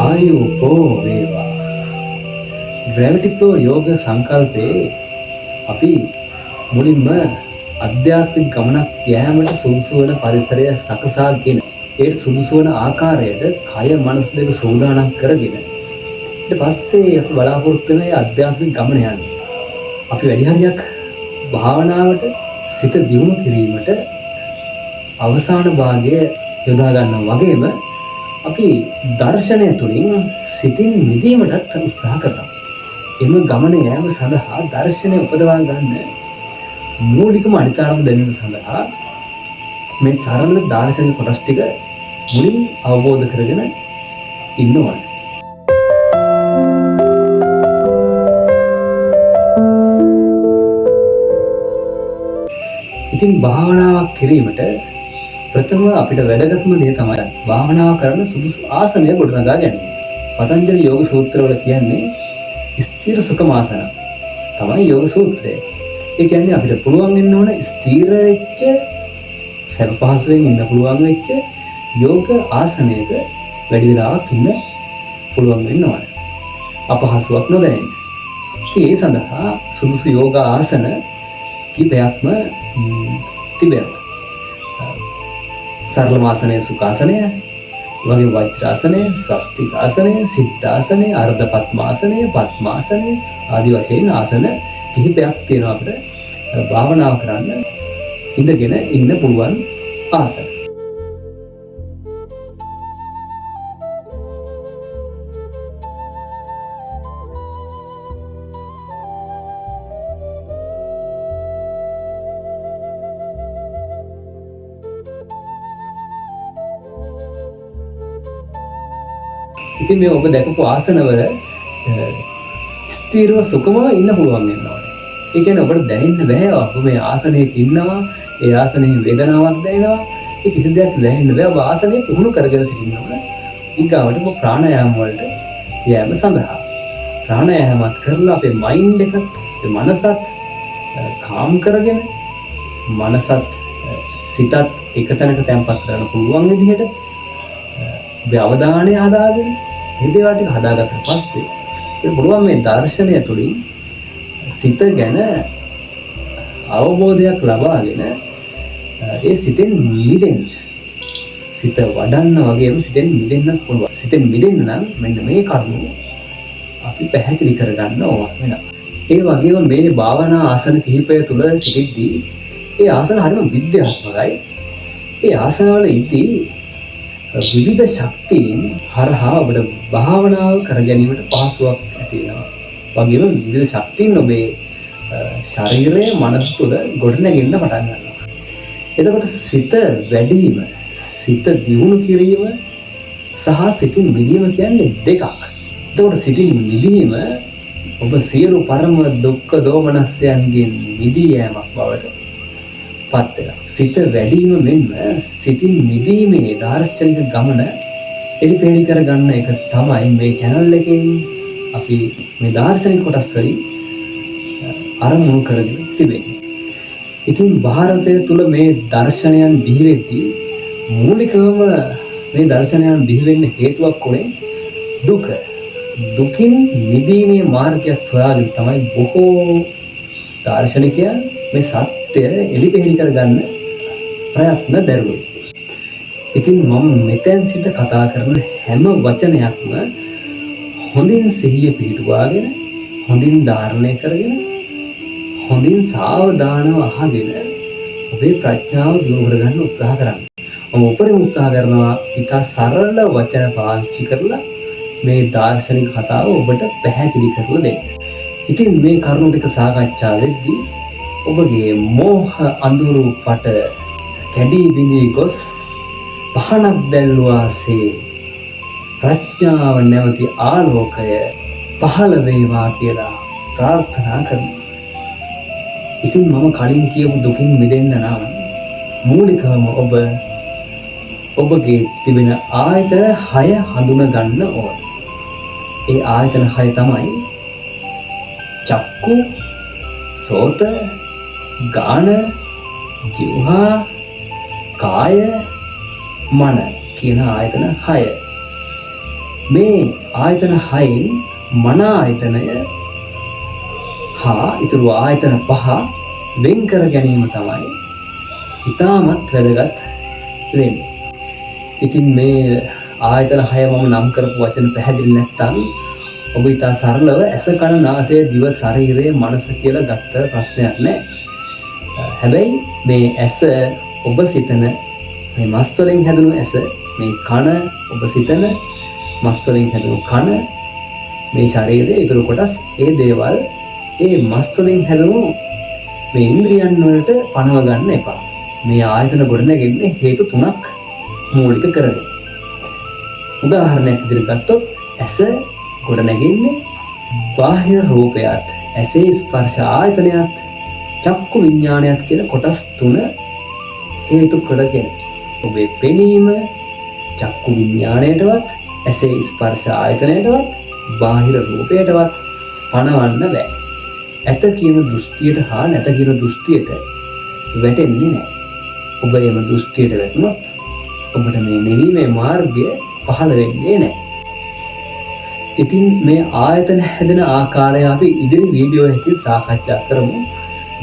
ආයුබෝ වේවා. Gravity pro යෝග සංකල්පයේ අපි මුලින්ම අධ්‍යාත්මික ගමනක් යෑමට සුදුසු වන පරිසරය සකසාගෙන ඒ සුදුසු වන ආකාරයට කය මනස දෙක සූදානම් කරගෙන ඊට පස්සේ අපි බලාපොරොත්තු වෙන අධ්‍යාත්මික ගමන යන්නේ. අපි වැඩි හරියක් භාවනාවට සිත දියුණු කිරීමට අවසාන භාගයේ යොදා ගන්නවා වගේම අපි දර්ශනය තුළින් සිතින් මිදීමටත් උත්සාහ කරනවා. එම ගමන යෑම සඳහා දර්ශනය උපදවා ගන්න මූලිකම අනිතාරම දැනීම සඳහා මේ සරල දාර්ශනික කොටස් ටික මුලින් අවබෝධ කරගෙන ඉන්න ඕන. ඉතින් භාවනාවක් කිරීමට ප්‍රථම අපිට වැදගත්ම දේ තමයි භාවනාව කරන සුදුසු ආසනය ගොඩනගා ගැනීම. පතංජලි යෝග සූත්‍රවල කියන්නේ ස්ථිර සුඛමාසන තමයි යෝග සූත්‍රය. ඒ කියන්නේ අපිට පුළුවන් වෙන්න ඕන ස්ථිර වෙච්ච සැප පහසුවෙන් ඉන්න පුළුවන් වෙච්ච යෝග ආසනයක වැඩි වෙලාවක් ඉන්න පුළුවන් වෙන්න ඕන. අපහසුයක් නොදැනෙන්න. ඉතින් ඒ සඳහා සුදුසු යෝග ආසන කිහිපයක්ම තිබෙනවා. සරලමාසනය, සුඛාසනය, වගේ වජ්‍රාසනය, ස්වස්තිකාසනය, සිද්ධාසනය, අර්ධ පద్මාසනය, පద్මාසනය ආදී වශයෙන් ආසන කිහිපයක් තියෙනවා අපිට භාවනාව කරන්න ඉඳගෙන ඉන්න පුළුවන් ආසන. ඉතින් මේ ඔබ දැකපු ආසනවල ස්ථිරව සුඛමව ඉන්න පුළුවන් වෙනවා. ඒ කියන්නේ ඔබට දැනෙන්න බෑ ඔබ මේ ආසනයක ඉන්නවා, ඒ ආසනයේ වේදනාවක් දැනෙනවා. ඒ කිසි දෙයක් දැනෙන්න බෑ. ඔබ ආසනය පුහුණු කරගෙන සිටිනවා. ඊගාවට ඔබ ප්‍රාණායාම වලට යෑම සඳහා ප්‍රාණායාමත් කරලා අපේ මයින්ඩ් එකත්, අපේ මනසත් කාම් කරගෙන මනසත් සිතත් එක තැනක තැම්පත් කරන්න පුළුවන් විදිහට ඔබේ අවධානය හදාගෙන මේ දේවල් ටික හදාගත්තට පස්සේ ඒක පුළුවන් මේ දර්ශනය තුළින් සිත ගැන අවබෝධයක් ලබාගෙන ඒ සිතෙන් මිදෙන්න, සිත වඩන්න වගේම සිතෙන් මිදෙන්නත් පුළුවන්. සිතෙන් මිදෙන්න නම් මෙන්න මේ කරුණු අපි පැහැදිලි කරගන්න ඕන වෙනවා. ඒ වගේම මේ භාවනා ආසන කිහිපය තුළ සිටිද්දී ඒ ආසන හරිම විද්‍යාත්මකයි. ඒ ආසනවල ඉදී විවිධ ශක්තියින් හරහා ඔබට භාවනාව කර ගැනීමට පහසුවක් ඇති වෙනවා. වගේම විවිධ ශක්තියින් ඔබේ ශරීරයේ මනස තුළ ගොඩනැගෙන්න පටන් ගන්නවා. එතකොට සිත වැඩිම, සිත දියුණු කිරීම සහ සිතින් මිදීම කියන්නේ දෙකක්. එතකොට සිතින් මිදීම ඔබ සියලු පරම දුක්ඛ දෝමනස්යන්ගෙන් මිදී යෑමක් බවට පත් වෙනවා. සිත වැඩිම මෙන්ම සිතින් මිදීමේ දාර්ශනික ගමන එළිපෙහෙළි කරගන්න එක තමයි මේ channel එකෙන් අපි මේ දාර්ශනික කොටස් වලින් අරමුණු කරගෙන තිබෙන්නේ. ඉතින් ಭಾರತය තුල මේ දර්ශනයන් බිහි වෙද්දී මූලිකවම මේ දර්ශනයන් බිහි වෙන්න හේතුවක් උනේ දුක. දුකින් මිදීමේ මාර්ගයක් සොයාගෙන තමයි බොහෝ දාර්ශනිකයන් මේ සත්‍ය එළිපෙහෙළි කරගන්න ප්‍රයත්න දරුවේ. ඉතින් මම මෙතෙන් සිට කතා කරන හැම වචනයක්ම හොඳින් සිහිය පිහිටුවාගෙන, හොඳින් ධාරණය කරගෙන, හොඳින් සාවධානව අහගෙන ඔබේ ප්‍රඥාව දියුණු කරගන්න උත්සාහ කරන්න. මම උපරිම උත්සාහ කරනවා ඉතා සරල වචන පාවිච්චි කරලා මේ දාර්ශනික කතාව ඔබට පැහැදිලි කරලා දෙන්න. ඉතින් මේ කරුණු ටික සාකච්ඡා වෙද්දී ඔබගේ මෝහ අඳුරු පට කැඩී බිඳී ගොස් පහනක් දැල්වාසේ ප්‍රඥාව නැවති ආලෝකය පහළ වේවා කියලා ප්‍රාර්ථනා කරනවා. ඉතින් මම කලින් කියපු දුකින් මිදෙන්න නම් මූලිකවම ඔබගේ තිබෙන ආයතන 6 හඳුනා ගන්න ඕන. ඒ ආයතන 6 තමයි චක්කු, සෝත, ගාන, ජීවහා, කාය, මන කියන ආයතන 6. මේ ආයතන හයෙන් මන ආයතනය හා ඊතුරු ආයතන පහ වෙන් කර ගැනීම තමයි ඉතාමත් වැදගත් වෙන්නේ. ඉතින් මේ ආයතන හය මම නම් කරපු වචන පැහැදිලි නැත්නම් ඔබ ඉතා සරලව ඇස කන නාසය දිව ශරීරය මනස කියලා ගත්ත ප්‍රශ්නයක් නෑ. හැබැයි මේ ඇස ඔබ සිතන මේ මස් වලින් හැදුණු ඇස, මේ කන ඔබ සිතන මස් වලින් හැදුණු කන, මේ ශරීරයේ ඉතුරු කොටස්, ඒ දේවල් ඒ මස් වලින් හැදුණු මේ ඉන්ද්‍රියන් වලට පනව ගන්න එපා. මේ ආයතන ගොඩනගෙන්නේ හේතු තුනක් මූලික කරගෙන. උදාහරණයක් විදිහට ගත්තොත් ඇස ගොඩනැගෙන්නේ බාහිර රූපයත්, ඇසේ ස්පර්ශ ආයතනයත්, චක්කු විඥානයත් කියන කොටස් තුන හේතු කරගෙන. ඔබේ පෙනීම චක්කු විඥාණයටවත්, ඇසේ ස්පර්ශ ආයතනයටවත්, බාහිර රූපයටවත් පණවන්න බෑ. ඇත කියන දෘෂ්ටියට හා නැත කියන දෘෂ්ටියට වැටෙන්නේ නැහැ. ඔබ එම දෘෂ්ටියට වැටුණොත් ඔබට මේ නිවීමේ මාර්ගය පහළ වෙන්නේ නැහැ. ඉතින් මේ ආයතන හැදෙන ආකාරය අපි ඉදිරි වීඩියෝ එකකින් සාකච්ඡා කරමු.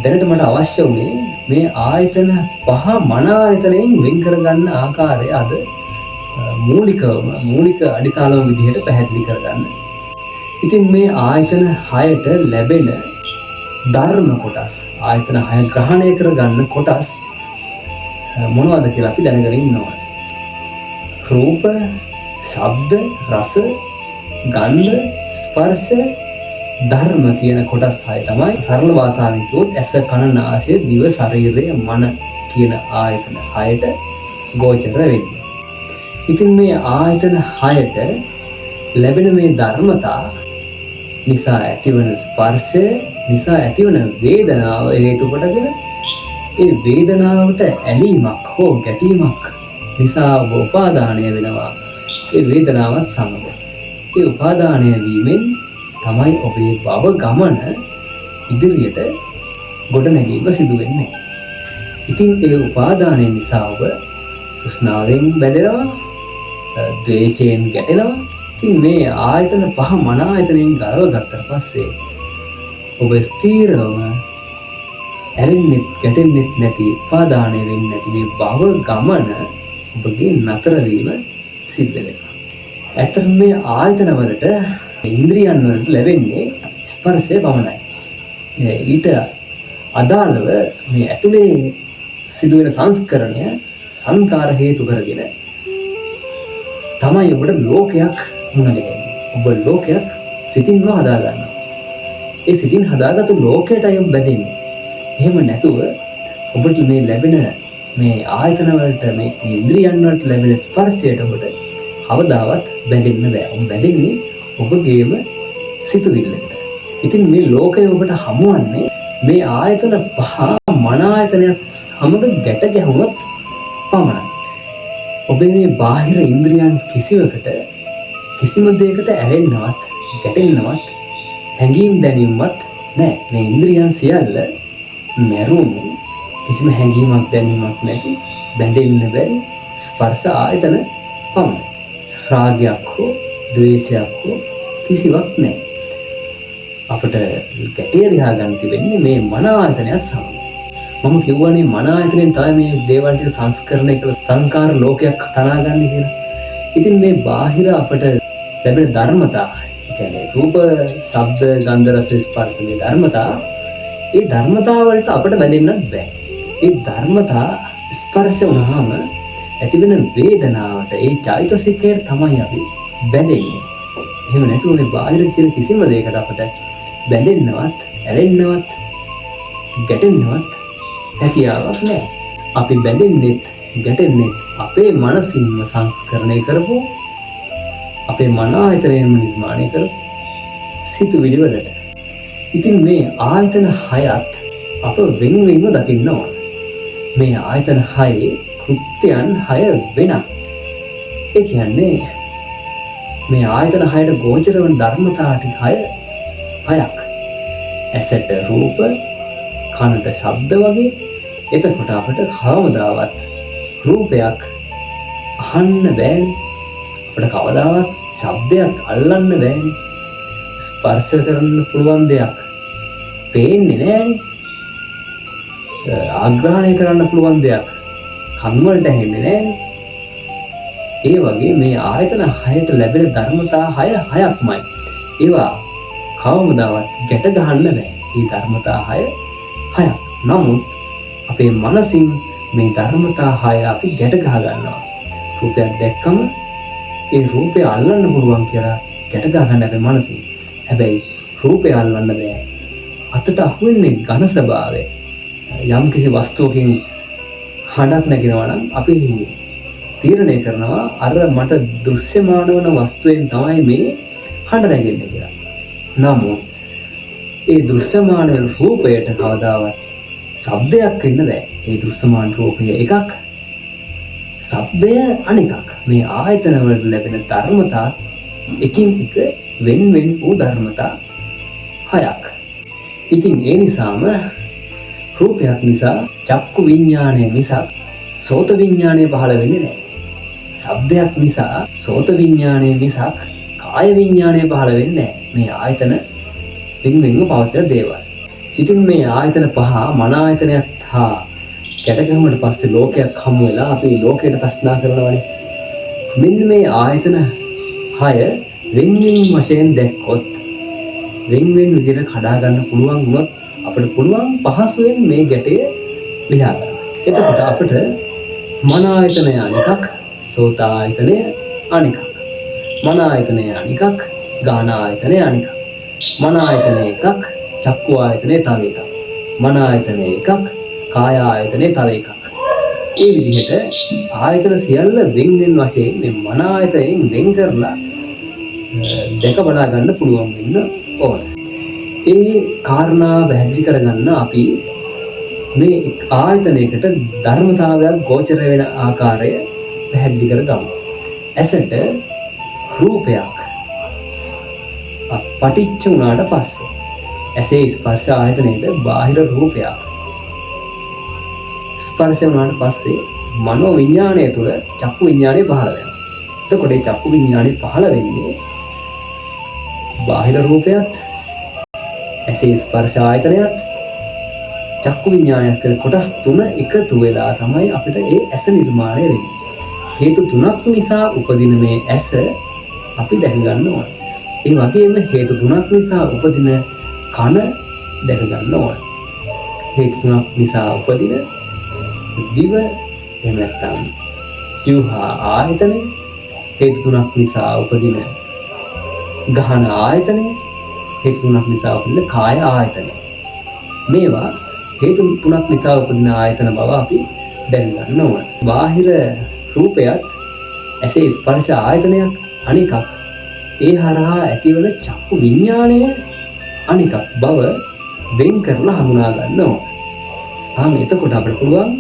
දැනට මට අවශ්‍ය වුණේ මේ ආයතන පහ මන ආයතනයෙන් වෙන් කරගන්න ආකාරය අද මූලික අඩිතාලම විදිහට පැහැදිලි කරගන්න. ඉතින් මේ ආයතන 6ට ලැබෙන ධර්ම කොටස්, ආයතන 6 ග්‍රහණය කරගන්න කොටස් මොනවද කියලා අපි දැනගෙන ඉන්නවා. රූප, ශබ්ද, රස, ගන්ධ, ස්පර්ශ, ධර්ම කියන කොටස් 6 තමයි සරල භාෂාවෙන් කිව්වොත් ඇස, කන, නාසය, දිව, ශරීරය, මන කියන ආයතන 6ට ගෝචර වෙන්නේ. ඉතින් මේ ආයතන 6ට ලැබෙන මේ ධර්මතා නිසා ඇතිවන ස්පර්ශය නිසා ඇතිවන වේදනාව හේතු කොටගෙන ඒ වේදනාවට ඇලීමක් හෝ ගැටීමක් නිසා ඔබ උපාදානය වෙනවා. ඒ වේදනාවත් සමග ඒ උපාදානය වීමෙන් තමයි ඔබේ භව ගමන ඉදිරියට ගොඩනැගීම සිදු වෙන්නේ. ඉතින් ඒ උපාදානය නිසා ඔබ තෘෂ්ණාවෙන් බැඳෙනවා, ද්වේෂයෙන් ගැටෙනවා. ඉතින් මේ ආයතන පහ මන ආයතනයෙන් ගලව ගත්තට පස්සේ ඔබ ස්ථීරවම ඇලෙන්නෙත් ගැටෙන්නෙත් නැති, උපාදානය වෙන්නේ නැති මේ භව ගමන ඔබගේ නතර වීම සිද්ධ වෙනවා. ඇත්තටම මේ ආයතන වලට, ඉන්ද්‍රියන් වලට ලැබෙන්නේ ස්පර්ශය පමණයි. ඊට අදාළව මේ ඇතුලේ සිදුවෙන සංස්කරණය සංකාර හේතු කරගෙන තමයි ඔබට ලෝකයක් මුණ ගැහෙන්නේ. ඔබ ලෝකයක් සිතින්ම හදා ගන්නවා. ඒ සිතින් හදාගත්තු ලෝකයටයි ඔබ බැඳෙන්නේ. එහෙම නැතුව ඔබට මේ ලැබෙන මේ ආයතන වලට, මේ ඉන්ද්‍රියන් වලට ලැබෙන ස්පර්ශයට ඔබට කවදාවත් බැඳෙන්න බෑ. ඔබ බැඳෙන්නේ ඔබගේම සිතුවිල්ලකට. ඉතින් මේ ලෝකය ඔබට හමුවන්නේ මේ ආයතන පහ මන ආයතනයක් සමග ගැට ගැහුණොත් පමණයි. ඔබේ මේ බාහිර ඉන්ද්‍රියන් කිසිවකට කිසිම දෙයකට ඇලෙන්නවත් ගැටෙන්නවත් හැඟීම් දැනීමවත් නැහැ. මේ ඉන්ද්‍රියන් සියල්ල මරුණු කිසිම හැඟීමක් දැනීමක් නැති, බැඳෙන්න බැරි ස්පර්ශ ආයතන පමණයි. රාගයක් හෝ ද්වේෂයක් හෝ කිසිවක් නැහැ. අපට ගැටේ ලියා ගන්න තිබෙන්නේ මේ මන ආයතනයත් සමග. මම කියවනේ මන ආයතනයෙන් තමයි මේ දේවල් ටික සංස්කරණය කළ සංකාර ලෝකයක් තනාගන්නේ කියලා. ඉතින් මේ බාහිර අපට ලැබෙන ධර්මතා, ඒ කියන්නේ රූප, ශබ්ද, ගන්ධ, රස, ස්පර්ශ මේ ධර්මතා, ඒ ධර්මතා වලට අපට බැඳෙන්නත් බෑ. ඒ ධර්මතා ස්පර්ශ වුණාම ඇතිවෙන වේදනාවට, ඒ චෛතසිකයට තමයි අපි බැඳෙන්නේ. එහෙම නැතුව මේ බාහිර තියෙන කිසිම දෙයකට අපට බැඳෙන්නවත්, ඇලෙන්නවත්, ගැටෙන්නවත් හැකියාවක් නැහැ. අපි බැඳෙන්නෙත්, ගැටෙන්නෙත් අපේ මනසින්ම සංස්කරණය කරපු, අපේ මන ආයතනයෙන්ම නිර්මාණය කරපු සිතුවිලි වලට. ඉතින් මේ ආයතන හයත් අප වෙන වෙනම දකින්න ඕන. මේ ආයතන හයේ කෘත්‍යයන් 6 වෙනස්. ඒ කියන්නේ මේ ආයතන 6ට ගෝචර වන ධර්මතා ටික 6ක්. ඇසට රූප, කනට ශබ්ද වගේ. එතකොට අපට කවදාවත් රූපයක් අහන්න බෑනේ. අපිට කවදාවත් ශබ්දයක් අල්ලන්න බෑනේ. ස්පර්ශ කරන්න පුළුවන් දෙයක් පේන්නේ නෑනේ. ආග්‍රහණය කරන්න පුළුවන් දෙයක් කන් වලට ඇහෙන්නේ නෑනේ. ඒ වගේ මේ ආයතන 6ට ලැබෙන ධර්මතා 6ක්මයි. ඒවා කවමදාවත් ගැට ගහන්න බෑ. මේ ධර්මතා 6ක්. නමුත් අපේ මනසින් මේ ධර්මතා 6 අපි ගැට ගහ ගන්නවා. රූපයක් දැක්කම ඒ රූපය අල්ලන්න පුළුවන් කියලා ගැට ගහ ගන්න අපේ මනසින්. හැබැයි රූපය අල්ලන්න බෑ. අතට අහුවෙන්නේ ඝන ස්වභාවය. යම් කිසි වස්තුවකින් හඬක් නැගෙනවා නම් අපි තීරණය කරනවා අර මට දෘශ්‍යමාන වන වස්තුවෙන් තමයි මේ හඬ නැගෙන්නේ කියලා. නමුත් ඒ දෘශ්‍යමාන වෙන රූපයට කවදාවත් ශබ්දයක් වෙන්න බෑ. ඒ දෘශ්‍යමාන රූපය එකක්, ශබ්දය අනෙකක්. මේ ආයතන වලට ලැබෙන ධර්මතා එකින් එක වෙන වූ ධර්මතා 6ක්. ඉතින් ඒ නිසාම රූපයක් නිසා චක්කු විඥානය මිසක් සෝත විඥානය පහළ වෙන්නේ නැහැ. ශබ්දයක් නිසා සෝත විඥානය මිසක් කාය විඥානය පහළ වෙන්නේ නැහැ. මේ ආයතන වෙන්වෙන්ව පවතින දේවල්. ඉතින් මේ ආයතන පහ මන ආයතනයත් හා ගැටගැහුමට පස්සේ ලෝකයක් හමු වෙලා අපි ලෝකයට ප්‍රශ්නා කරනවානේ. මෙන්න මේ ආයතන 6 වෙන්වෙන් වශයෙන් දැක්කොත් වෙන්වෙන් විදිහට කඩා ගන්න පුළුවන් වුණොත් අපිට පුළුවන් පහසුවෙන් මේ ගැටය ලියා ගන්න. එතකොට අපිට මන ආයතනය අනිකක්, සෝත ආයතනය අනිකක්, මන ආයතනය අනිකක්, ගාන ආයතනය අනිකක්, මන ආයතනය එකක්, චක්කු ආයතනය තව එකක්, මන ආයතනය එකක්, කාය ආයතනය තව එකක්. ඒ විදිහට ආයතන සියල්ල වෙන් වෙන වශයෙන් මේ මන ආයතනයෙන් වෙන් කරලා දැක බලා ගන්න පුළුවන් වෙන්න ඕන. ඒ කාරණා පැහැදිලි කරගන්න අපි මේ ආයතනයකට ධර්මතාවයක් ගෝචර වෙන ආකාරය පැහැදිලි කරගමු. ඇසට රූපයක් පටිච්ච වුණාට පස්සේ ඇසේ ස්පර්ශ ආයතනයේද බාහිර රූපයක් ස්පර්ශ වුණාට පස්සේ මනෝ විඥාණය තුළ චක්කු විඥාණය පහළ වෙනවා. එතකොට ඒ චක්කු විඥාණය පහළ වෙන්නේ බාහිර රූපයක්, ඇසේ ස්පර්ශ ආයතනයත්, චක්කු විඥානයත් කියන කොටස් තුන එකතු වෙලා තමයි අපිට ඒ ඇස නිර්මාණය වෙන්නේ. හේතු තුනක් නිසා උපදින මේ ඇස අපි දැක ගන්න ඕන. ඒ වගේම හේතු තුනක් නිසා උපදින කන දැක ගන්න ඕන. හේතු තුනක් නිසා උපදින දිව, එහෙම නැත්නම් ජීවහා ආයතනය, හේතු තුනක් නිසා උපදින ගහන ආයතනය, හේතු තුනක් නිසා උපදින කාය ආයතනය. මේවා හේතු තුනක් නිසා උපදින ආයතන බව අපි දැන ගන්න ඕන. බාහිර රූපයත් ඇසේ ස්පර්ශ ආයතනයක් අනිකක්. ඒ හරහා ඇතිවන චක්කු විඥාණය අනිකක් බව වෙන් කරලා හඳුනා ගන්න ඕන. එතකොට අපිට පුළුවන්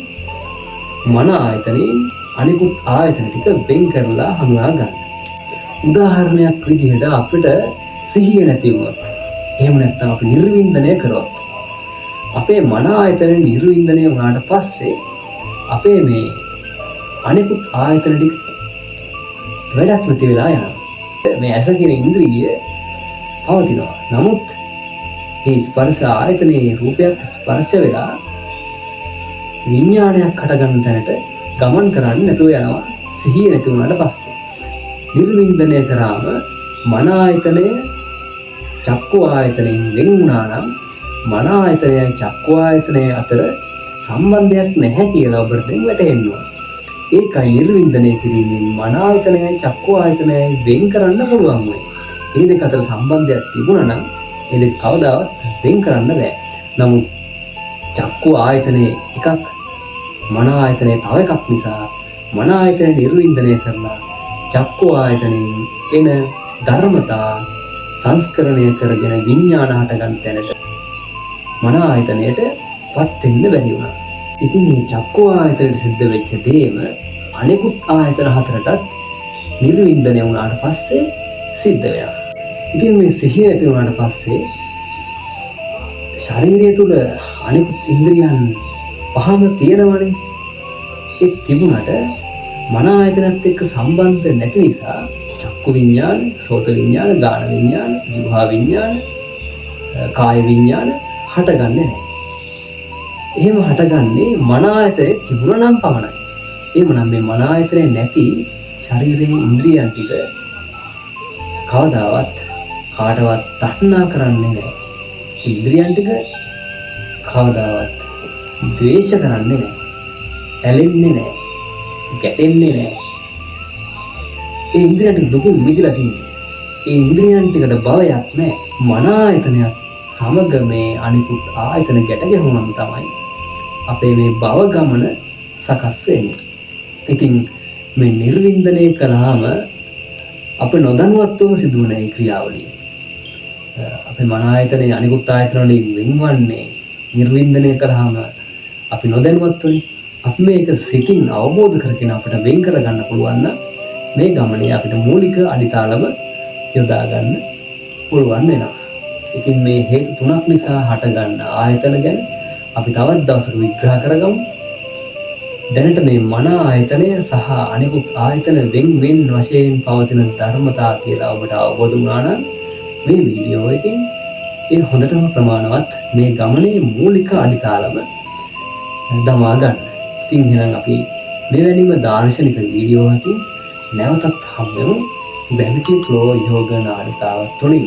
මන ආයතනයෙන් අනිකුත් ආයතන ටික වෙන් කරලා හඳුනා ගන්න. උදාහරණයක් විදිහට අපිට සිහිය නැති වුණොත්, එහෙම නැත්නම් අපි නිර්වින්දනය කරොත්, අපේ මන ආයතන නිර්වින්දනය වුණාට පස්සේ අපේ මේ අනිකුත් ආයතන ටික වැඩක් නැති වෙලා යනවා. මේ ඇස කියන ඉන්ද්‍රිය පවතිනවා. නමුත් මේ ස්පර්ශ ආයතනයේ රූපයක් ස්පර්ශ වෙලා විඥානයක් හටගන්න තැනට ගමන් කරන්නේ නැතුව යනවා. සිහිය නැති වුණාට පස්සේ නිර්වින්දනය කරාම මන ආයතනය චක්කු ආයතනයෙන් වෙන් වුණා නම් මන ආයතනයයි චක්කු ආයතනය අතර සම්බන්ධයක් නැහැ කියලා ඔබට දැන් වැටහෙනවා. ඒකයි නිර්වින්දනය කිරීමෙන් මන ආයතනයයි චක්කු ආයතනයයි වෙන් කරන්න පුළුවන් වෙන්නේ. මේ දෙක අතර සම්බන්ධයක් තිබුණා නම් මේ දෙක කවදාවත් වෙන් කරන්න බෑ. නමුත් චක්කු ආයතනය එකක්, මන ආයතනය තව එකක් නිසා මන ආයතනය නිර්වින්දනය කරලා චක්කු ආයතනයෙන් එන ධර්මතා සංස්කරණය කරගෙන විඥාන හටගන්න තැනට මන ආයතනයට පත් වෙන්න බැරි වුණා. ඉතින් මේ චක්කු ආයතනයට සිද්ධ වෙච්ච දේම අනිකුත් ආයතන හතරටත් නිර්වින්දනය වුණාට පස්සේ සිද්ධ වෙනවා. ඉතින් මේ සිහිය ඇති වුණාට පස්සේ ශරීරය තුල අනිකුත් ඉන්ද්‍රියන් පහම තියෙනවනේ. ඒ තිබුණට මන ආයතනත් එක්ක සම්බන්ධ නැති නිසා චක්කු චක්කු විඤ්ඤාණ, සෝත විඤ්ඤාණ, ගාන විඤ්ඤාණ, જીවහා විඤ්ඤාණ, කාය විඤ්ඤාණ හටගන්නේ නැහැ. එහෙම හටගන්නේ මන ආයතනේ තිබුණා නම් පමණයි. එහෙමනම් මේ මන ආයතනේ නැති ශරීරයේ ඉන්ද්‍රියන් ටික කවදාවත් කාටවත් තණ්හා කරන්නේ නැහැ. ඉන්ද්‍රියන් ටික කවදාවත් ද්වේෂ කරන්නේ නැහැ. ඇලෙන්නේ නැහැ. ගැටෙන්නේ නැහැ. ඒ ඉන්ද්‍රියන් ටික දුකින් මිදලා තින්නේ. ඒ ඉන්ද්‍රියන් ටිකට භවයක් නැහැ. මන ආයතනයත් සමග මේ අනිකුත් ආයතන ගැට ගැහුනම තමයි අපේ මේ භව ගමන සකස් වෙන්නේ. ඉතින් මේ නිර්වින්දනය කළාම අප නොදැනුවත්වම සිදුවන ඒ ක්‍රියාවලිය. අපේ මන ආයතනයේ අනිකුත් ආයතන වලින් වෙන්වන්නේ නිර්වින්දනය කළාම අපි නොදැනුවත්වනේ. අපි මේක සිතින් අවබෝධ කරගෙන අපිට වෙන් කරගන්න පුළුවන් නම් මේ ගමනේ අපිට මූලික අඩිතාලම යොදා ගන්න පුළුවන් වෙනවා. ඉතින් මේ හේතු තුනක් නිසා හටගන්න ආයතන ගැන අපි තවත් දවසක විග්‍රහ කරගමු. දැනට මේ මන ආයතනය සහ අනිකුත් ආයතන වෙන් වශයෙන් පවතින ධර්මතා කියලා ඔබට අවබෝධ වුණා නම් මේ වීඩියෝ එකෙන් ඒ හොඳටම ප්‍රමාණවත් මේ ගමනේ මූලික අඩිතාලම දමා ගන්න. ඉතින් එහෙනම් අපි මෙවැනිම දාර්ශනික වීඩියෝ එකකින් නැවතත් හම්බෙමු. බැලුකේ ෆ්ලෝ යෝග නාලිකාව තුලින්.